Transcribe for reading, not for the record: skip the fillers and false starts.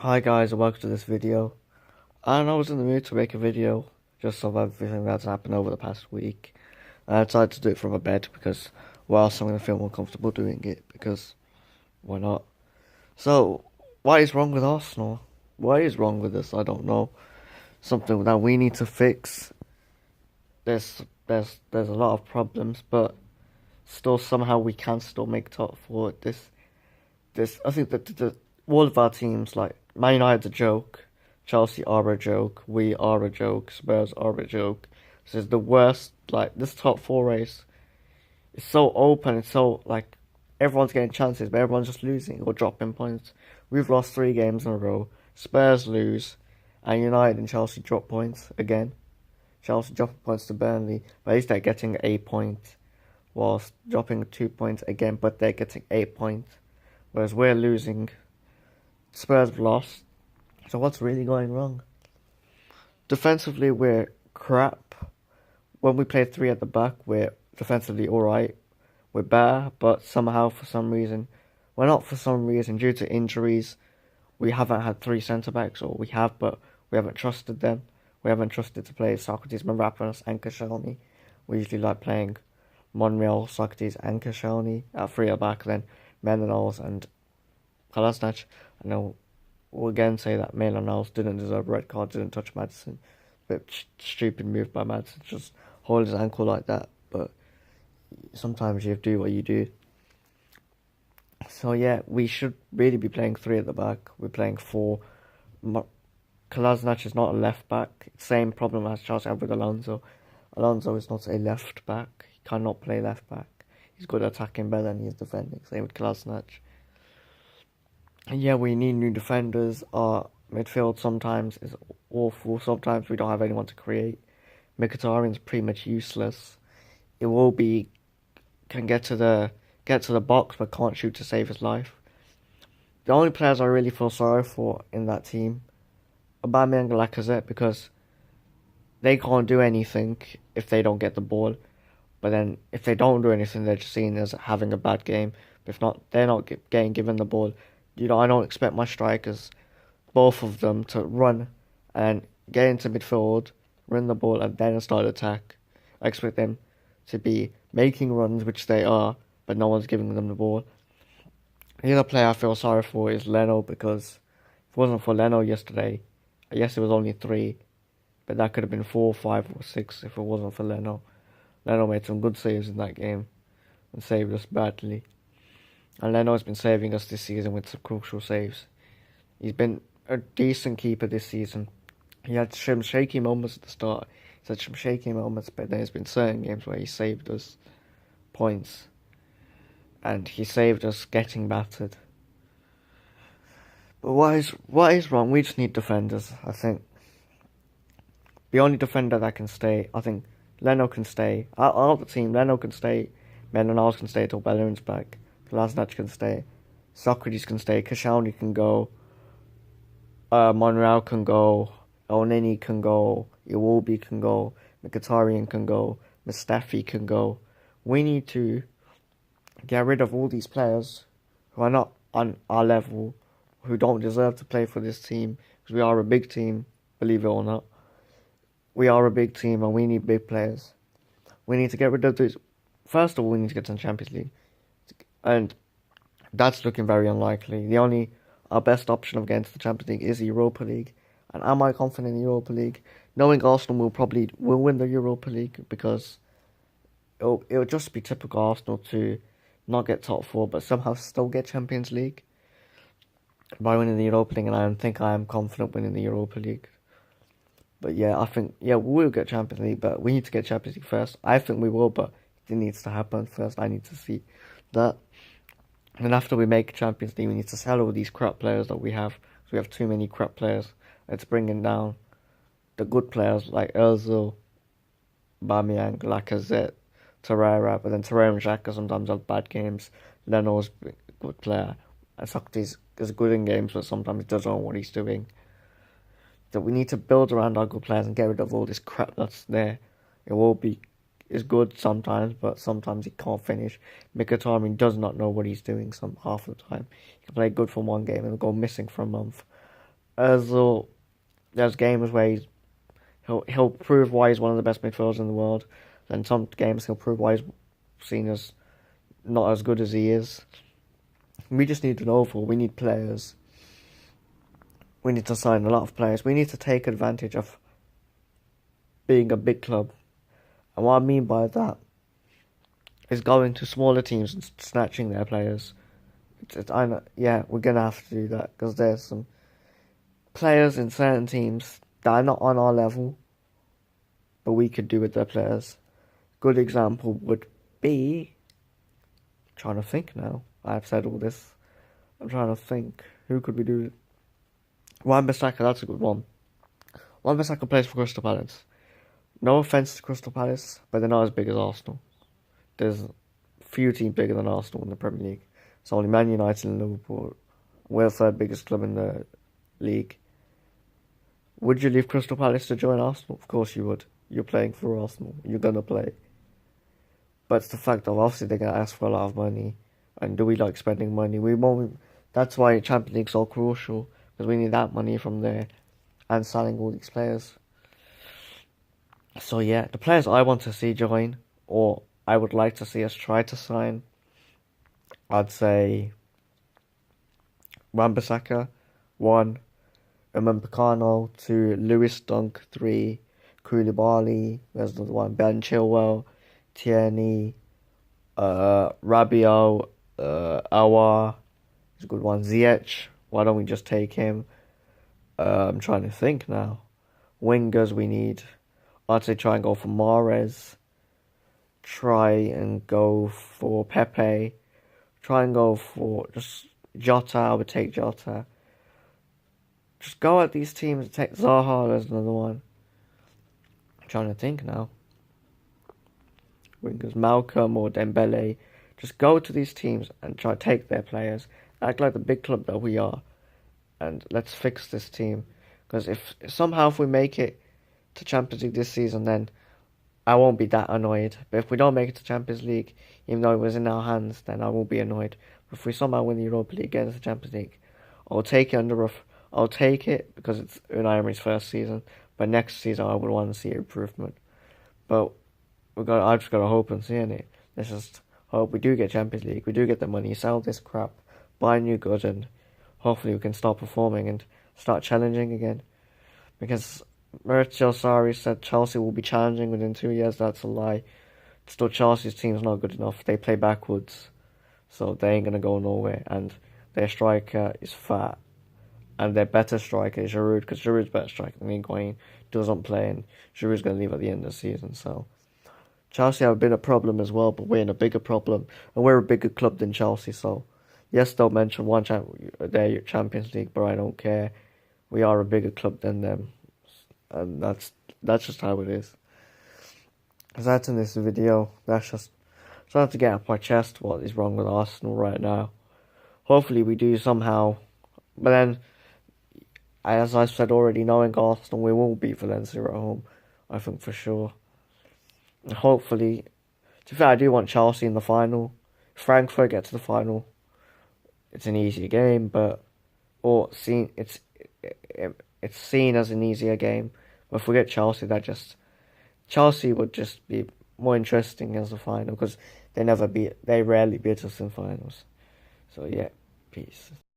Hi guys, and welcome to this video. And I was in the mood to make a video just of everything that's happened over the past week. And I decided to do it from a bed because, well, I'm going to feel more comfortable doing it because why not? So, what is wrong with Arsenal? What is wrong with us? I don't know. Something that we need to fix. There's a lot of problems, but still somehow we can still make top four. I think that all of our teams, like Man United's a joke, Chelsea are a joke, we are a joke, Spurs are a joke. This is the worst. Like this top four race is so open. It's so like everyone's getting chances, but everyone's just losing or dropping points. We've lost 3 games in a row. Spurs lose, and United and Chelsea drop points again. Chelsea dropping points to Burnley, but at least they're getting 8 points, whilst dropping 2 points again, but they're getting 8 points. Whereas we're losing. Spurs have lost. So what's really going wrong? Defensively, we're crap. When we play 3 at the back, we're defensively alright. We're better, but somehow, for some reason, due to injuries, we haven't had 3 centre-backs, or we have, but we haven't trusted them. We haven't trusted to play Sokratis, Mavropanos and Koscielny. We usually like playing Monreal, Sokratis and Koscielny at 3 at the back, then Maitland-Niles and Kolasinac. I know we'll again say that Maitland-Niles didn't deserve a red card, didn't touch Maddison. Bit stupid move by Maddison, just hold his ankle like that. But sometimes you have to do what you do. So yeah, we should really be playing 3 at the back. We're playing 4. Kolasinac is not a left back. Same problem as Chelsea have with Alonso. Alonso is not a left back. He cannot play left back. He's good at attacking better than he's defending. Same with Kolasinac. And yeah, we need new defenders. Our midfield sometimes is awful. Sometimes we don't have anyone to create. Mkhitaryan's pretty much useless. Can get to the box but can't shoot to save his life. The only players I really feel sorry for in that team are Aubameyang and Lacazette, because they can't do anything if they don't get the ball. But then if they don't do anything, they're just seen as having a bad game. But if not, they're not getting given the ball. I don't expect my strikers, both of them, to run and get into midfield, run the ball, and then start attack. I expect them to be making runs, which they are, but no one's giving them the ball. The other player I feel sorry for is Leno, because if it wasn't for Leno yesterday, yes, it was only 3, but that could have been 4, 5, or 6 if it wasn't for Leno. Leno made some good saves in that game and saved us badly. And Leno's been saving us this season with some crucial saves. He's been a decent keeper this season. He had some shaky moments at the start. He's had some shaky moments, but there's been certain games where he saved us points. And he saved us getting battered. But what is wrong? We just need defenders, I think. The only defender that can stay, I think Leno can stay. Out of the team, Leno can stay. Maitland-Niles can stay till Bellerin's back. Kolasinac can stay, Sokratis can stay, Koscielny can go, Monreal can go, Elneny can go, Iwobi can go, Mkhitaryan can go, Mustafi can go. We need to get rid of all these players who are not on our level, who don't deserve to play for this team, because we are a big team, believe it or not. We are a big team and we need big players. We need to get rid of these. First of all, we need to get to the Champions League. And that's looking very unlikely. Our best option of getting to the Champions League is the Europa League. And am I confident in the Europa League? Knowing Arsenal will win the Europa League, because it'll just be typical Arsenal to not get top 4 but somehow still get Champions League by winning the Europa League. And I think I am confident winning the Europa League. But yeah, I think we will get Champions League, but we need to get Champions League first. I think we will, but it needs to happen first. I need to see that. And after we make Champions League, we need to sell all these crap players that we have. So we have too many crap players. It's bringing down the good players like Ozil, Aubameyang, Lacazette, Torreira. But then Torreira and Xhaka sometimes have bad games. Leno's a good player. And Sokratis is good in games, but sometimes he doesn't know what he's doing. So we need to build around our good players and get rid of all this crap that's there. Is good sometimes, but sometimes he can't finish. Mkhitaryan does not know what he's doing half the time. He can play good for one game and go missing for a month. Ozil, there's games where he'll prove why he's one of the best midfielders in the world. Then some games he'll prove why he's seen as not as good as he is. We just need an overhaul. We need players. We need to sign a lot of players. We need to take advantage of being a big club. And what I mean by that is going to smaller teams and snatching their players. Yeah, we're going to have to do that because there's some players in certain teams that are not on our level, but we could do with their players. Good example would be, I'm trying to think now. I've said all this. I'm trying to think. Who could we do? Wan-Bissaka, that's a good one. Wan-Bissaka plays for Crystal Palace. No offence to Crystal Palace, but they're not as big as Arsenal. There's few teams bigger than Arsenal in the Premier League. It's only Man United and Liverpool. We're the third biggest club in the league. Would you leave Crystal Palace to join Arsenal? Of course you would. You're playing for Arsenal. You're going to play. But it's the fact of obviously they're going to ask for a lot of money. And do we like spending money? We won't. That's why Champions League's so crucial. Because we need that money from there. And signing all these players. So yeah, the players I want to see join, or I would like to see us try to sign, I'd say Wan-Bissaka, 1, Upamecano, 2, Lewis Dunk, 3, Koulibaly, there's another one, Ben Chilwell, Tierney, Rabiot, Aouar, it's a good one, Ziyech, why don't we just take him? I'm trying to think now. Wingers we need. I'd say try and go for Mahrez. Try and go for Pepe. Try and go for just Jota. I would take Jota. Just go at these teams and take Zaha. There's another one. I'm trying to think now. Wingers Malcolm or Dembele. Just go to these teams and try to take their players. Act like the big club that we are. And let's fix this team. Because if somehow we make it to Champions League this season, then I won't be that annoyed. But if we don't make it to Champions League, even though it was in our hands, then I will be annoyed. But if we somehow win the Europa League, get into the Champions League, I'll take it I'll take it because it's Unai Emery's first season. But next season, I would want to see improvement. But I just got to hope and see in it. Let's just hope we do get Champions League. We do get the money, sell this crap, buy new goods, and hopefully we can start performing and start challenging again. Because Maurizio Sarri said Chelsea will be challenging within 2 years. That's a lie. Still, Chelsea's team's not good enough. They play backwards, so they ain't gonna go nowhere. And their striker is fat, and their better striker is Giroud, because Giroud's better striker than Higuain. Doesn't play, and Giroud's gonna leave at the end of the season. So Chelsea have been a problem as well, but we're in a bigger problem, and we're a bigger club than Chelsea. So yes, they'll mention their Champions League, but I don't care. We are a bigger club than them. And that's just how it is. As that's in this video, that's just so I have to get off my chest what is wrong with Arsenal right now. Hopefully we do somehow, but then, as I said already, knowing Arsenal, we will beat Valencia at home, I think for sure. And hopefully, to be fair, I do want Chelsea in the final. If Frankfurt get to the final, it's an easier game, it's seen as an easier game. But if we get Chelsea, Chelsea would just be more interesting as a final because they rarely beat us in finals. So yeah, peace.